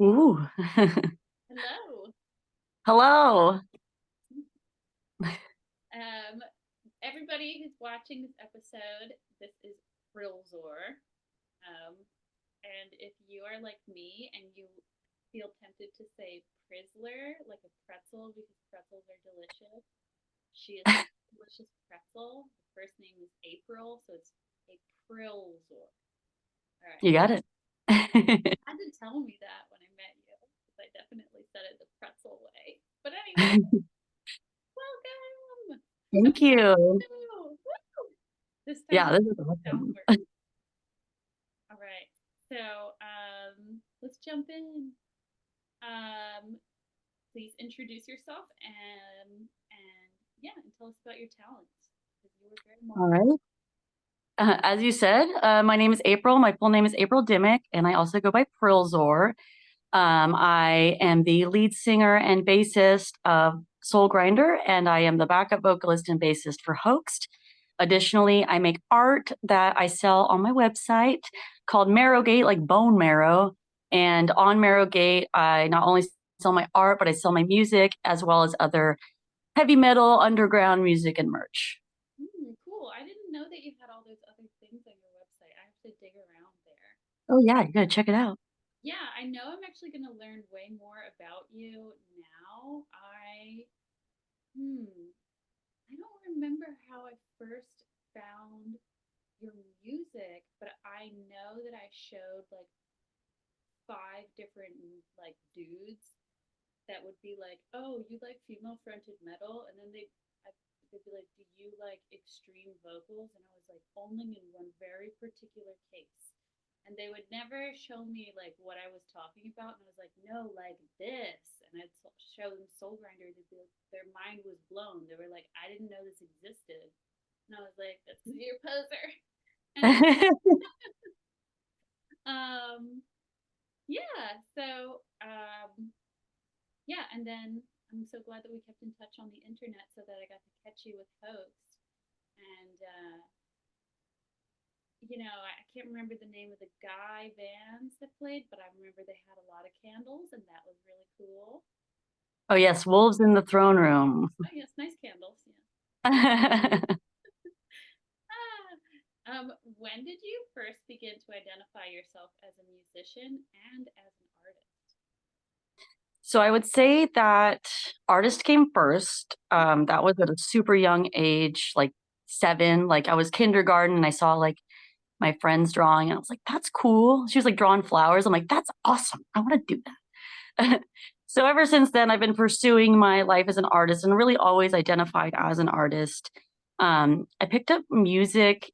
Ooh. Hello. Hello. Um, Everybody who's watching this episode, this is Prilzor. Um, and if you are like me and you feel tempted to say Prizler, like a pretzel, because pretzels are delicious, she is a delicious pretzel. The first name is April, so it's a Prilzor. All right. You got it. You had to tell me that when I met you, because I definitely said it the pretzel way. But anyway, welcome. Thank Episode you. 2. Woo! This time Yeah, it's this is awesome. downward. All right. So let's jump in. Um, please introduce yourself and yeah, and tell us about your talents because you were very All multi. right. As you said, my name is April. My full name is April Dimmick, and I also go by Prilzor. I am the lead singer and bassist of Soul Grinder, and I am the backup vocalist and bassist for Hoaxed. Additionally, I make art that I sell on my website called Marrowgate, like bone marrow. And on Marrowgate, I not only sell my art, but I sell my music as well as other heavy metal, underground music, and merch. Cool. I didn't know that you had all those other things on your website. I have to dig around there. Oh, yeah, you gotta check it out. Yeah, I know I'm actually going to learn way more about you now. I don't remember how I first found your music, but I know that I showed like five different like dudes that would be like, "Oh, you like female fronted metal?" And then they'd be like, "Do you like extreme vocals?" And I was like, "Only in one very particular case." And they would never show me like what I was talking about, and I was like, "No, like this." And I'd show them Soul Grinder, their mind was blown. They were like, "I didn't know this existed," and I was like, "That's because you're a poser." Anyway, um, yeah. Yeah, and then I'm so glad that we kept in touch on the internet so that I got to catch you with Hoaxed. And, I can't remember the name of the guy bands that played, but I remember they had a lot of candles, and that was really cool. Oh, yes, Wolves in the Throne Room. Oh, yes, nice candles. Yeah. When did you first begin to identify yourself as a musician and as an artist? So I would say that artist came first. That was at a super young age, like 7. Like I was kindergarten and I saw like my friends drawing and I was like, that's cool. She was like drawing flowers. I'm like, that's awesome. I want to do that. So ever since then, I've been pursuing my life as an artist and really always identified as an artist. I picked up music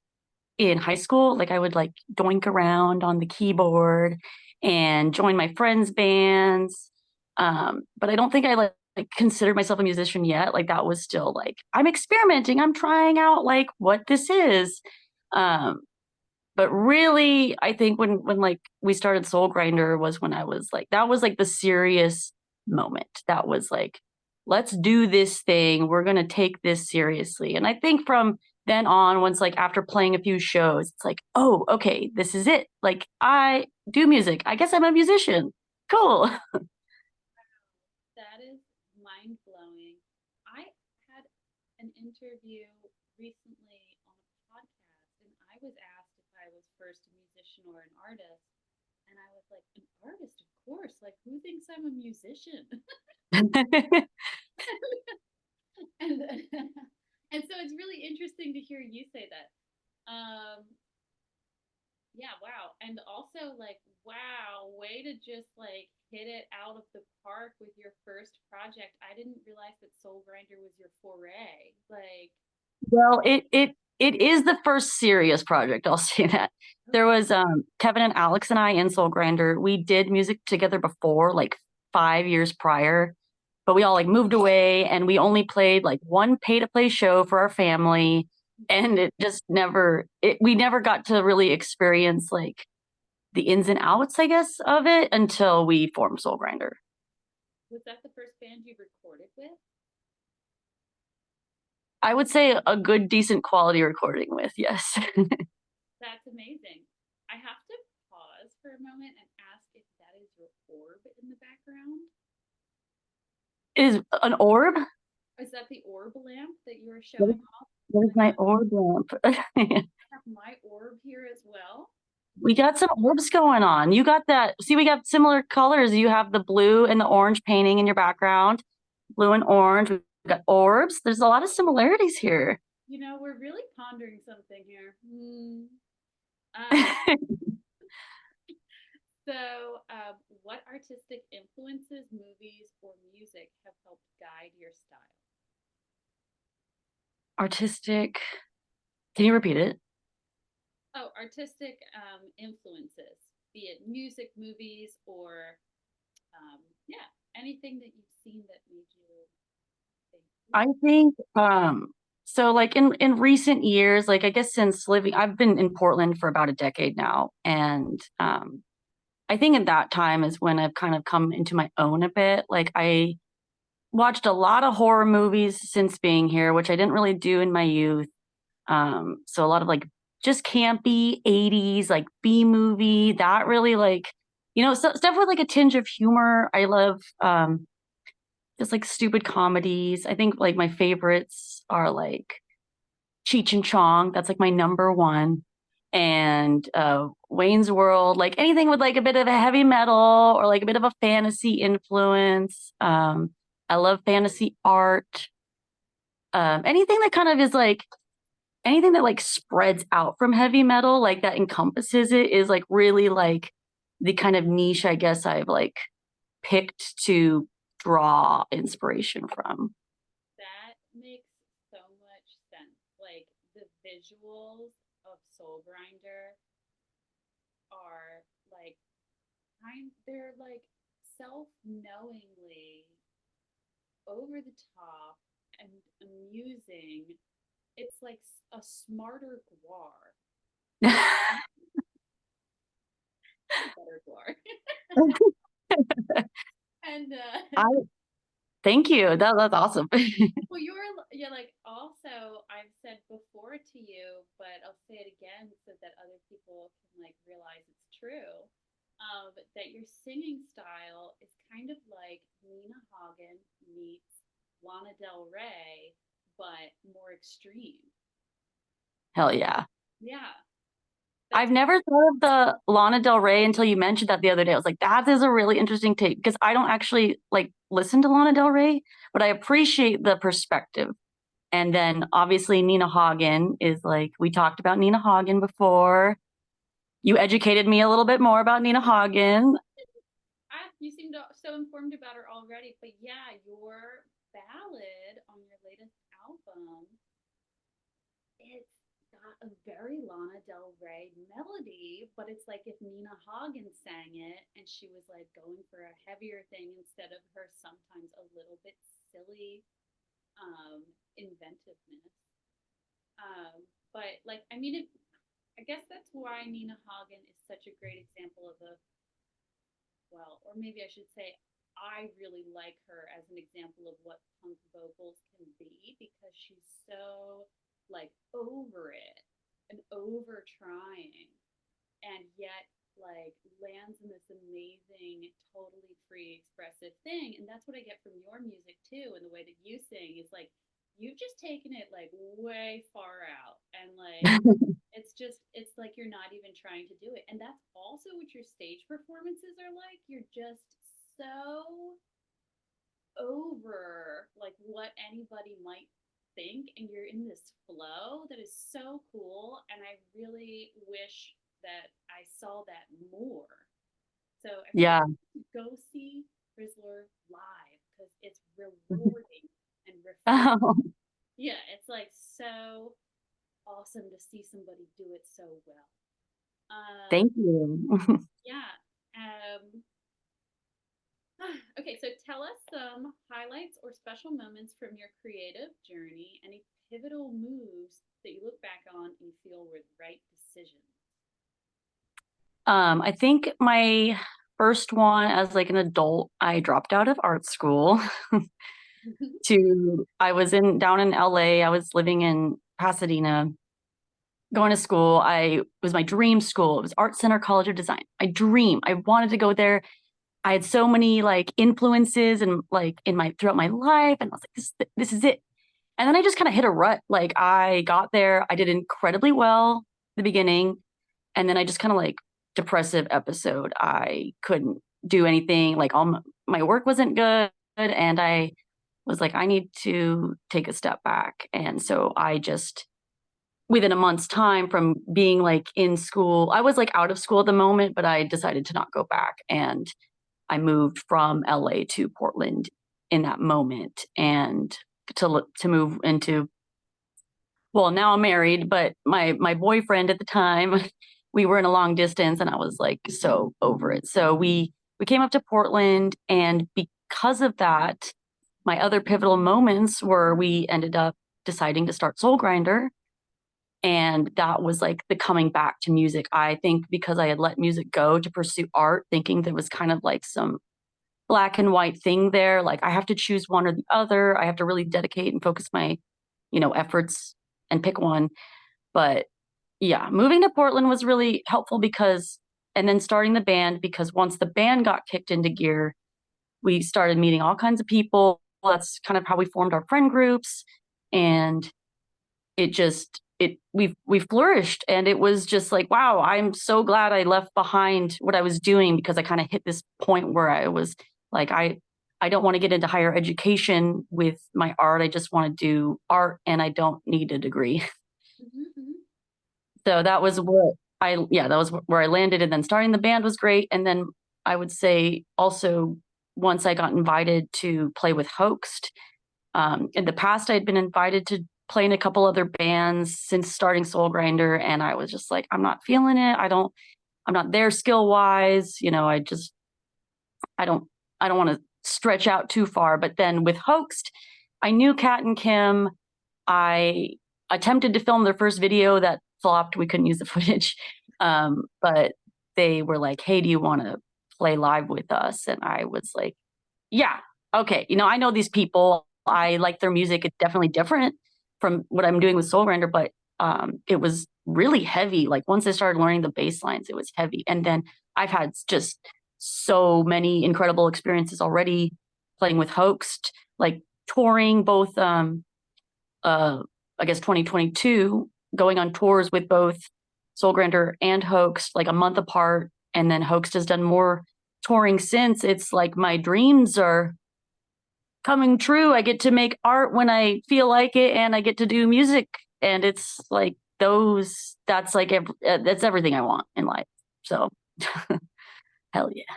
in high school. Like I would like doink around on the keyboard and join my friends' bands. But I don't think I like considered myself a musician yet. Like that was still like I'm experimenting. I'm trying out like what this is. Um, but really, I think when like we started Soul Grinder was when I was like that was like the serious moment. That was like, let's do this thing. We're gonna take this seriously. And I think from then on, once like after playing a few shows, it's like, oh, okay, this is it. Like I do music. I guess I'm a musician. Cool. That is mind blowing. I had an interview recently on a podcast, and I was asked if I was first a musician or an artist. And I was like, an artist, of course. Like, who thinks I'm a musician? and and so it's really interesting to hear you say that. Um, yeah, wow. And also, like, wow, way to just like hit it out of the park with your first project. I didn't realize that Soul Grinder was your foray. Like, Well, it is the first serious project. I'll say that. There okay. was Kevin and Alex and I in Soul Grinder. We did music together before, like 5 years prior, but we all like moved away and we only played like one pay to play show for our family, and it just never we never got to really experience like the ins and outs, I guess, of it until we formed Soul Grinder. Was that the first band you recorded with? I would say a good, decent quality recording with, yes. That's amazing. I have to pause for a moment and ask if that is your orb in the background. Is an orb? Is that the orb lamp that you are What is, showing off? what is Like, my orb lamp? I have my orb here as well. We got some orbs going on. You got that. See, we got similar colors. You have the blue and the orange painting in your background, blue and orange. We've got orbs. There's a lot of similarities here. You know, we're really pondering something here. Um, what artistic influences, movies, or music have helped guide your style? Artistic. Can you repeat it? Oh, artistic influences, be it music, movies, or yeah, anything that you've seen that made you think, I ooh, think so like in recent years, like I guess since living I've been in Portland for about a decade now. And I think at that time is when I've kind of come into my own a bit. Like I watched a lot of horror movies since being here, which I didn't really do in my youth. So a lot of like just campy 80s, like B movie, that really like, stuff with like a tinge of humor. I love just like stupid comedies. I think like my favorites are like Cheech and Chong. That's like my number one. And Wayne's World, like anything with like a bit of a heavy metal or like a bit of a fantasy influence. I love fantasy art. Anything that kind of is like anything that like spreads out from heavy metal, like that encompasses it, is like really like the kind of niche I guess I've like picked to draw inspiration from. that makes so much sense. Like the visuals of Soul Grinder are like they're like self-knowingly over the top and amusing. It's like a smarter guar, a better guar. And I thank you. That's awesome. well, you're like also I've said before to you, but I'll say it again so that other people can like realize it's true. That your singing style is kind of like Nina Hagen meets Lana Del Rey, but more extreme. Hell yeah. Yeah, I've that's never thought of the Lana Del Rey until you mentioned that the other day. I was like, that is a really interesting take because I don't actually like listen to Lana Del Rey, but I appreciate the perspective. And then obviously Nina Hagen is like, we talked about Nina Hagen before. You educated me a little bit more about Nina Hagen. you seem so informed about her already. But yeah, your ballad on your latest album, it's got a very Lana Del Rey melody, but it's like if Nina Hagen sang it and she was like going for a heavier thing instead of her sometimes a little bit silly inventiveness. But like, I mean, I guess that's why Nina Hagen is such a great example of a, well, or maybe I should say, I really like her as an example of what punk vocals can be because she's so like over it and over trying and yet like lands in this amazing totally free expressive thing. And that's what I get from your music too, and the way that you sing is like you've just taken it like way far out and like it's like you're not even trying to do it. And that's also what your stage performances are like. You're just so over like what anybody might think, and you're in this flow that is so cool, and I really wish that I saw that more. So I feel Yeah. like you should go see Prilzor live because it's rewarding and refreshing. Yeah, it's like so awesome to see somebody do it so well. Thank you. Yeah. Um, okay, so tell us some highlights or special moments from your creative journey, any pivotal moves that you look back on and feel were the right decisions. I think my first one as like an adult, I dropped out of art school I was in down in LA. I was living in Pasadena going to school. It was my dream school. It was Art Center College of Design. I wanted to go there. I had so many like influences and like in my throughout my life, and I was like, this is it. And then I just kind of hit a rut. Like I got there, I did incredibly well at the beginning, and then I just kind of like depressive episode. I couldn't do anything. Like all my work wasn't good, and I was like, I need to take a step back. And so I just within a month's time from being like in school, I was like out of school at the moment, but I decided to not go back. And I moved from LA to Portland in that moment and to move into, well, now I'm married, but my boyfriend at the time, we were in a long distance and I was like so over it. So we came up to Portland, and because of that, my other pivotal moments were we ended up deciding to start Soul Grinder, and that was like the coming back to music. I think because I had let music go to pursue art, thinking there was kind of like some black and white thing there. Like I have to choose one or the other. I have to really dedicate and focus my, efforts and pick one. But yeah, moving to Portland was really helpful and then starting the band, because once the band got kicked into gear, we started meeting all kinds of people. That's kind of how we formed our friend groups. And we flourished, and it was just like, wow, I'm so glad I left behind what I was doing, because I kind of hit this point where I was like, I don't want to get into higher education with my art. I just want to do art, and I don't need a degree. Mm-hmm. So that was where I landed. And then starting the band was great. And then I would say also, once I got invited to play with Hoaxed, in the past, I'd been invited to play in a couple other bands since starting Soul Grinder, and I was just like, I'm not feeling it. I'm not there skill wise. I don't, I don't want to stretch out too far. But then with Hoaxed, I knew Kat and Kim. I attempted to film their first video that flopped. We couldn't use the footage, but they were like, "Hey, do you want to play live with us?" And I was like, yeah, okay. I know these people. I like their music. It's definitely different from what I'm doing with Soul Grinder, but it was really heavy. Like once I started learning the bass lines, it was heavy. And then I've had just so many incredible experiences already playing with Hoaxed, like touring both I guess 2022, going on tours with both Soul Grinder and Hoaxed, like a month apart. And then Hoaxed has done more touring since. It's like my dreams are coming true. I get to make art when I feel like it, and I get to do music. And it's like that's everything I want in life. So hell The yeah.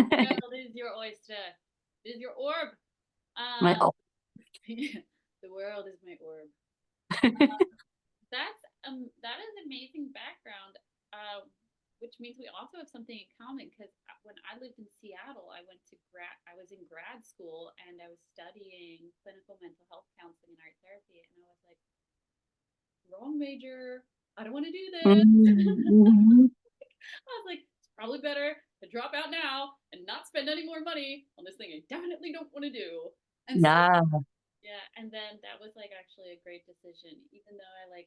world is your oyster. It is your orb. My, Um, oh. the world is my orb. That is amazing background. Which means we also have something in common, because when I lived in Seattle, I was in grad school and I was studying clinical mental health counseling and art therapy, and I was like, wrong major. I don't want to do this. Mm-hmm. I was like, it's probably better to drop out now and not spend any more money on this thing I definitely don't want to do. And so Yeah. yeah, and then that was like actually a great decision, even though I like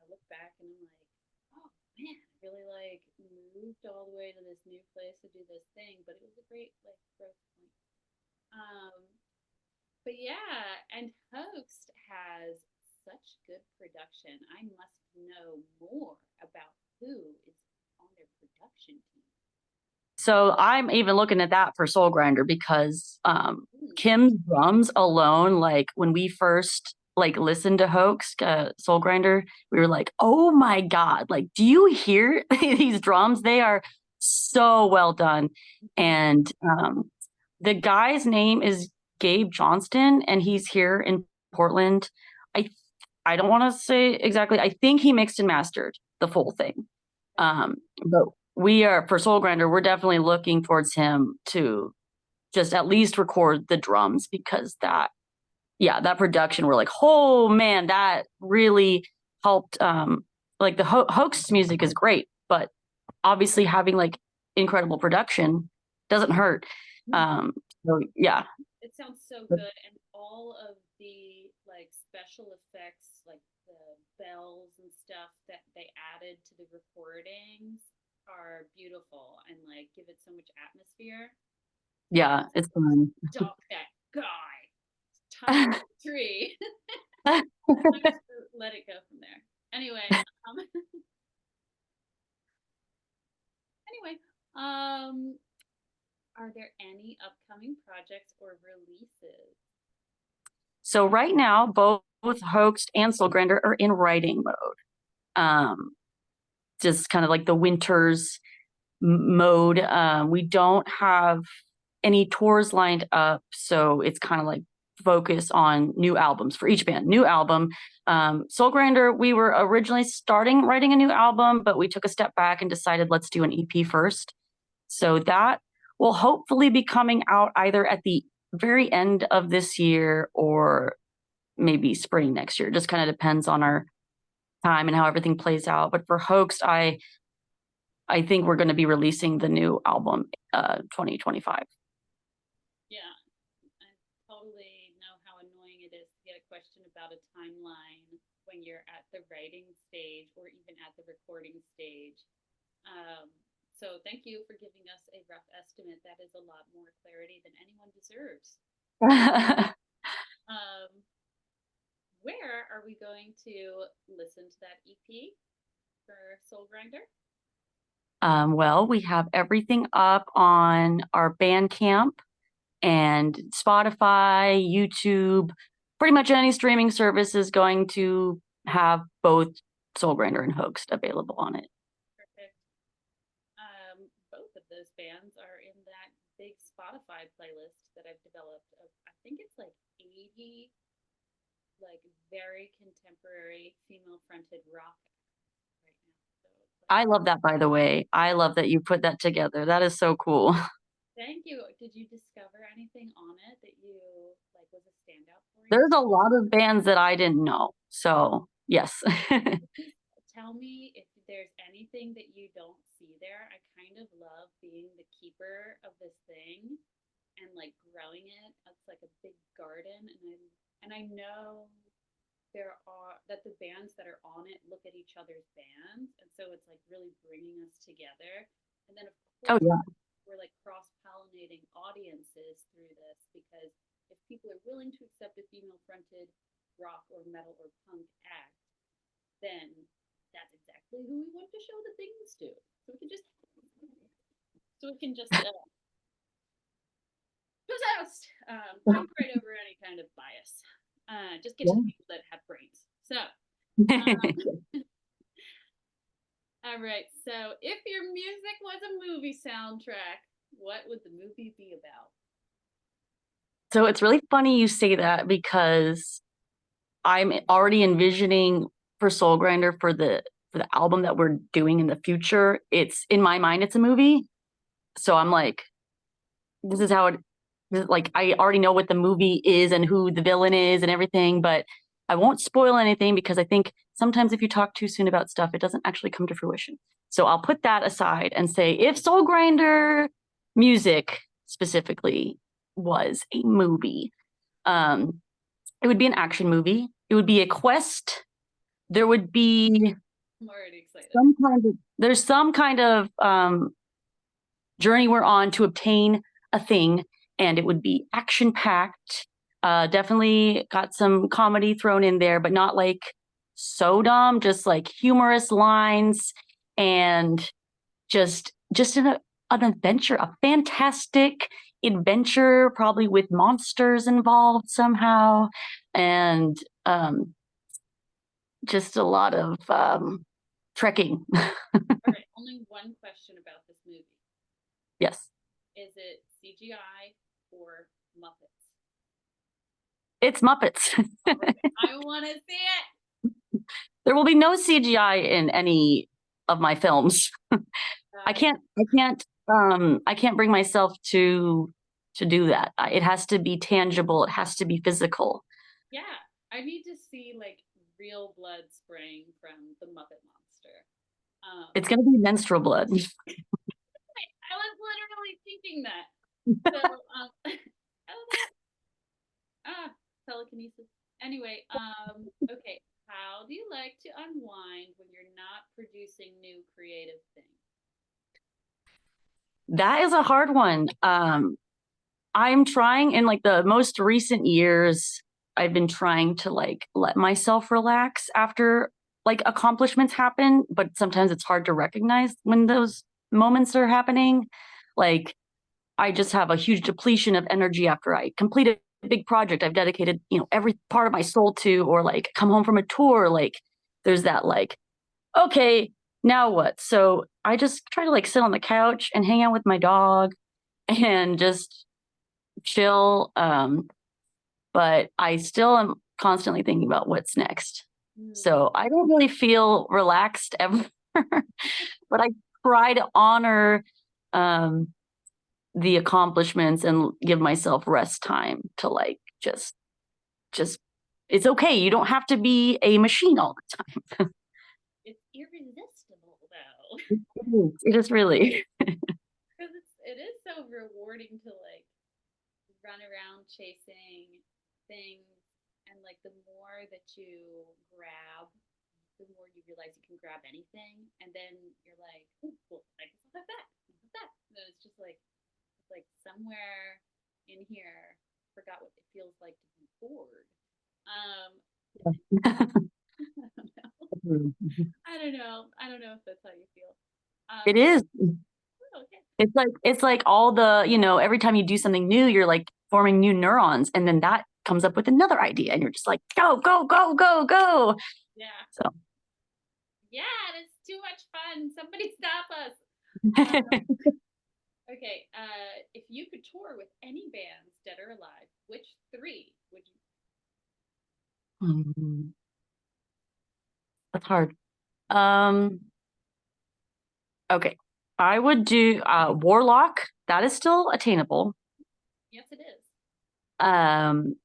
look back and I'm like, oh man, I really like moved all the way to this new place to do this thing, but it was a great like growth point. Um, but yeah, and Hoaxed has such good production. I must know more about who is on their production team. So I'm even looking at that for Soul Grinder, because Hmm. Kim's drums alone, like when we first like listened to Hoax Soul Grinder, we were like, oh my God, like, do you hear these drums? They are so well done. And the guy's name is Gabe Johnston, and he's here in Portland. I I don't want to say exactly. I think he mixed and mastered the full thing. But we are for Soul Grinder, we're definitely looking towards him to just at least record the drums, because that production, we're like, oh man, that really helped. Like the Hoax music is great, but obviously having like incredible production doesn't hurt. Um, so yeah. It sounds so good, and all of the like special effects, like the the bells and stuff that they added to the recordings are beautiful and like give it so much atmosphere. And Yeah, it's fun. stop that guy. Time tree. I just let it go from there. Anyway, anyway, are there any upcoming projects or releases? So right now, both Hoaxed and Soul Grinder are in writing mode. Just kind of like the winter's mode. We don't have any tours lined up, so it's kind of like focus on new albums for each band. New album. Soul Grinder, we were originally starting writing a new album, but we took a step back and decided let's do an EP first. So that will hopefully be coming out either at the very end of this year or maybe spring next year. Just kind of depends on our time and how everything plays out. But for Hoaxed, I think we're going to be releasing the new album 2025. Yeah, I totally know how annoying it is to get a question about a timeline when you're at the writing stage or even at the recording stage. Um, so thank you for giving us a rough estimate. That is a lot more clarity than anyone deserves. Um, where are we going to listen to that EP for Soul Grinder? Well, we have everything up on our Bandcamp and Spotify, YouTube, pretty much any streaming service is going to have both Soul Grinder and Hoaxed available on it. Perfect. Both of those bands are in that big Spotify playlist that I've developed. I think it's like 80 like very contemporary female fronted rock right now. So it's like, I love that, by the way. I love that you put that together. That is so cool. thank you. Did you discover anything on it that you like was a standout for you? There's a lot of bands that I didn't know. So, yes. Tell me if there's anything that you don't see there. I kind of love being the keeper of this thing and like growing it. It's like a big garden, and I know there are that the bands that are on it look at each other's bands, and so it's like really bringing us together. And then of Oh, course yeah. we're like cross pollinating audiences through this because if people are willing to accept a female fronted rock or metal or punk act, then that's exactly who we want to show the things to. So we can just possessed jump right over any kind of bias. Just get to the people that have brains. So, all right. So, if your music was a movie soundtrack, what would the movie be about? So it's really funny you say that because I'm already envisioning for Soul Grinder for the album that we're doing in the future. It's in my mind, it's a movie. So I'm like, this is how it like I already know what the movie is and who the villain is and everything, but I won't spoil anything because I think sometimes if you talk too soon about stuff, it doesn't actually come to fruition. So I'll put that aside and say if Soul Grinder music specifically was a movie, um, it would be an action movie. It would be a quest. There would be I'm already excited. there's some kind of journey we're on to obtain a thing, and it would be action packed. Definitely got some comedy thrown in there, but not like so dumb, just like humorous lines and just an adventure, a fantastic adventure, probably with monsters involved somehow, and just a lot of trekking. All right, only one question about this movie. Yes. Is it CGI or Muppets? It's Muppets. I want to see it. There will be no CGI in any of my films. I can't bring myself to do that. It has to be tangible. It has to be physical. Yeah, I need to see like real blood spraying from the Muppet Monster. It's going to be menstrual blood. I was literally thinking that. So, telekinesis. Anyway, okay. How do you like to unwind when you're not producing new creative things? That is a hard one. I'm trying in like the most recent years, I've been trying to like let myself relax after like accomplishments happen, but sometimes it's hard to recognize when those moments are happening. Like I just have a huge depletion of energy after I complete a big project I've dedicated, every part of my soul to, or like come home from a tour. Like there's that like, okay, now what? So I just try to like sit on the couch and hang out with my dog and just chill. But I still am constantly thinking about what's next. Mm. So I don't really feel relaxed ever, but I try to honor um, the accomplishments and give myself rest time to like just it's okay. You don't have to be a machine all the time. It's irresistible though. It is really. Because it is so rewarding to like run around chasing things, and like the more that you grab, the more you realize you can grab anything, and then you're like, oh, well, I guess I'll have that. I'll have that. And then it's like somewhere in here, forgot what it feels like to be bored. Um, I don't know. I don't know if that's how you feel. It is. Okay. It's like all the, every time you do something new, you're like forming new neurons and then that comes up with another idea and you're just like, go, go, go, go, go. Yeah. So Yeah, it's too much fun. Somebody stop us. Okay. If you could tour with any bands, dead or alive, which three would you? That's hard. Um, okay. I would do Warlock. That is still attainable. Yes, it is. Um,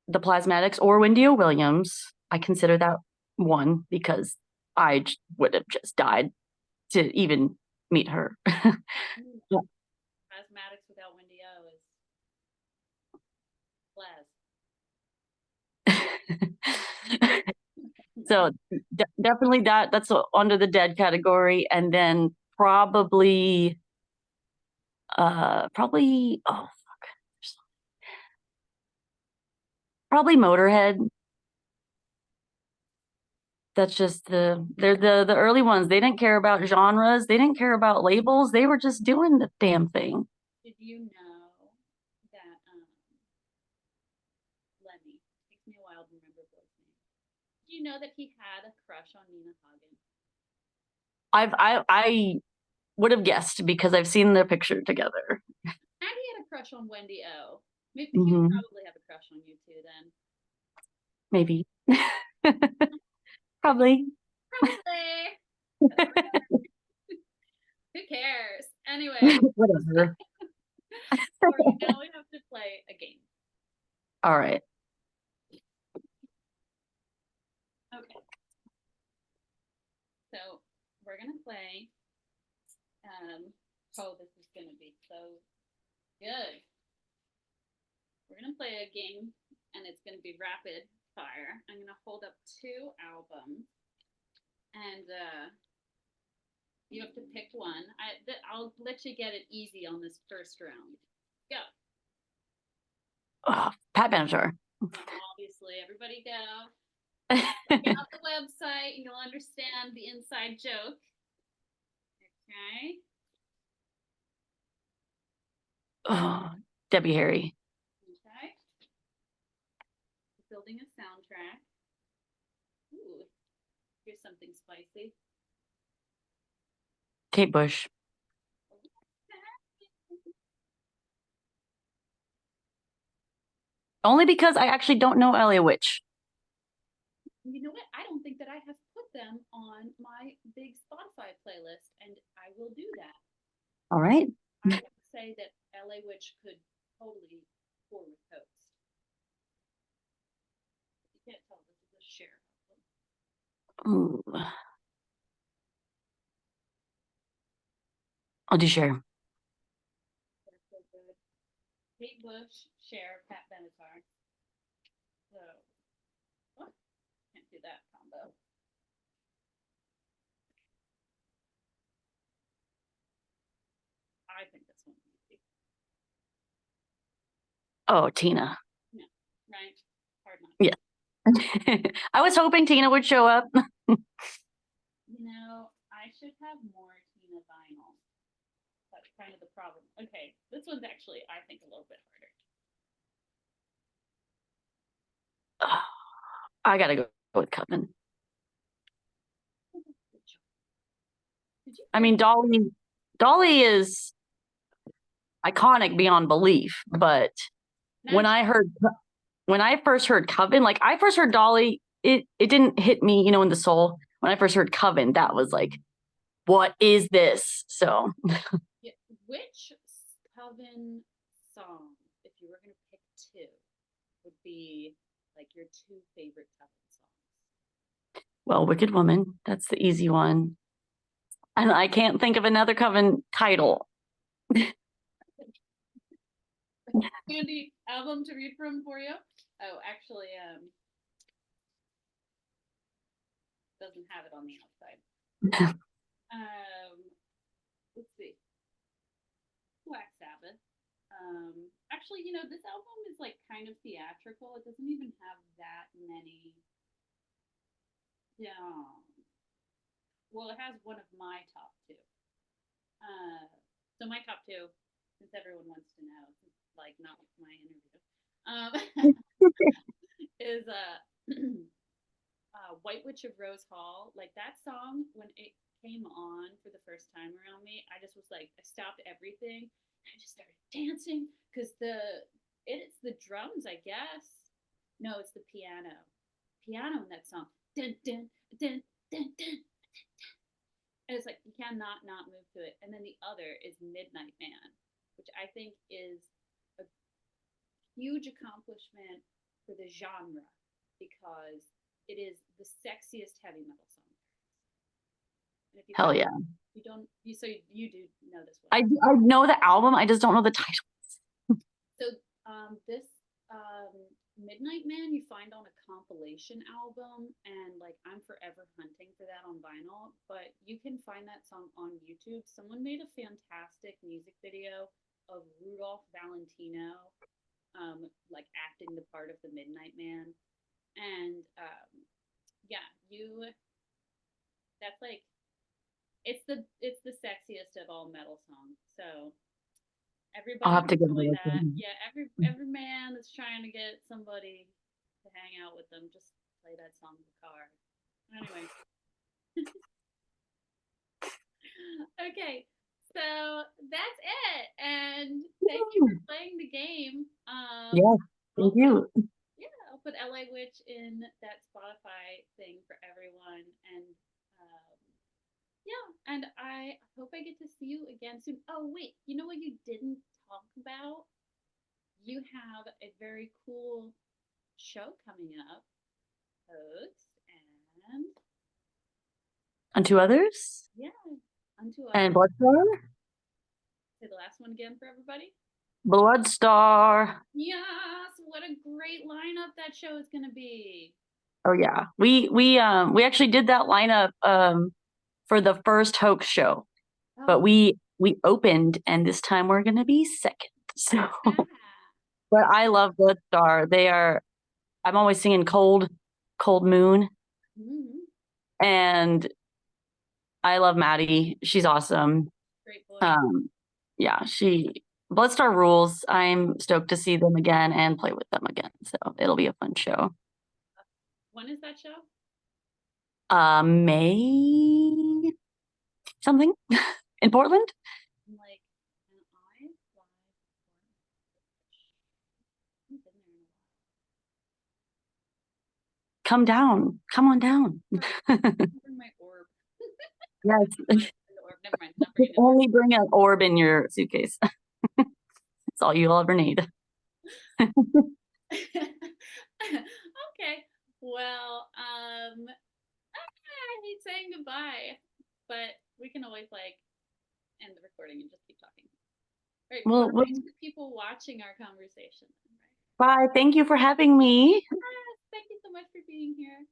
the Plasmatics or Wendy Williams. I consider that one because I would have just died to even meet her. Cosmetics without Wendy O is Blaz. So definitely that's under the dead category, and then probably probably Motorhead. That's just they're the early ones. They didn't care about genres. They didn't care about labels. They were just doing the damn thing. Did you know that Lemmy, takes me a while to remember Bill's name. Did you know that he had a crush on Nina Hagen? I would have guessed because I've seen their picture together. And he had a crush on Wendy O. Maybe he would Hmm. probably have a crush on you too then. Maybe. Probably. Probably. Who cares? Anyway. Whatever. All right, now we have to play a game. All right. Okay. So we're gonna play. Oh, this is gonna be so good. We're gonna play a game, and it's gonna be rapid fire. I'm gonna hold up two albums, and you have to pick one. I'll let you get it easy on this first round. Go. Oh, Pat Benatar. Obviously, everybody go. Check out the website, and you'll understand the inside joke. Okay. Oh, Debbie Harry. Okay. Building a soundtrack. Ooh, here's something spicy. Kate Bush. Only because I actually don't know Elliot Witch. You know what? I don't think that I have put them on my big Spotify playlist, and I will do that. All right. I would say that LA Witch could totally pour with Hoaxed. You can't tell this is a share. Ooh. I'll do share. They're so good. Kate Bush, Cher, Pat Benatar. So, oh, can't do that. though. I think this one's easy. Oh, Tina. No, right? Hard not. Yeah. I was hoping Tina would show up. You know, I should have more Tina vinyl. That's kind of the problem. Okay, this one's actually, I think, a little bit harder. I gotta go with Coven. I mean, Dolly is iconic beyond belief, but when I first heard Coven, like I first heard Dolly, it didn't hit me, in the soul. When I first heard Coven, that was like, what is this? So yeah, which Coven song, if you were gonna pick two, would be like your two favorite Coven songs? well, Wicked Woman, that's the easy one. And I can't think of another Coven title. Handy album to read from for you. Oh, actually, doesn't have it on the outside. Let's see. Black Sabbath. Actually, this album is like kind of theatrical. It doesn't even have that many. Yeah. Well, it has one of my top two. So my top two, since everyone wants to know, like not my interview, is White Witch of Rose Hall. Like that song, when it came on for the first time around me, I just was like, I stopped everything. And I just started dancing because it's the drums, I guess. No, it's the piano. Piano in that song. Dun, dun, dun, dun, dun. And it's like you cannot not move to it. And then the other is Midnight Man, which I think is a huge accomplishment for the genre because it is the sexiest heavy metal song. And if you Hell yeah. You don't. You do know this one. I know the album. I just don't know the title. So this Midnight Man you find on a compilation album, and like I'm forever hunting for that on vinyl. But you can find that song on YouTube. Someone made a fantastic music video of Rudolph Valentino, like acting the part of the Midnight Man, and yeah, that's like it's the sexiest of all metal songs. So I'll everybody have to can give play it a that. listen. Yeah, every man that's trying to get somebody to hang out with them, just play that song in the car. Anyway. Okay, so that's it. And thank you for playing the game. Yeah, thank you. Yeah, I'll put LA Witch in that Spotify thing for everyone. And yeah, and I hope I get to see you again soon. Oh, wait, you know what you didn't talk about? You have a very cool show coming up, Hoaxed, and Unto Others? yeah, Unto And Others. Bloodstar? Say the last one again for everybody. Bloodstar. Yes, what a great lineup that show is going to be. Oh yeah. We actually did that lineup for the first Hoax show. Oh. But we opened and this time we're gonna be second. So but I love Bloodstar. I'm always singing Cold Moon. Mm-hmm. And I love Maddie. She's awesome. Great boy. Yeah, Bloodstar rules. I'm stoked to see them again and play with them again. So it'll be a fun show. When is that show? May something in Portland. Like, come down. Come on down. Bring my orb. Yes. Never mind. Only bring an orb in your suitcase. That's all you'll ever need. Okay. Well, I hate saying goodbye, but we can always like end the recording and just keep talking. All right. Well, thanks to people watching our conversation. Bye. Thank you for having me. Thank you so much for being here.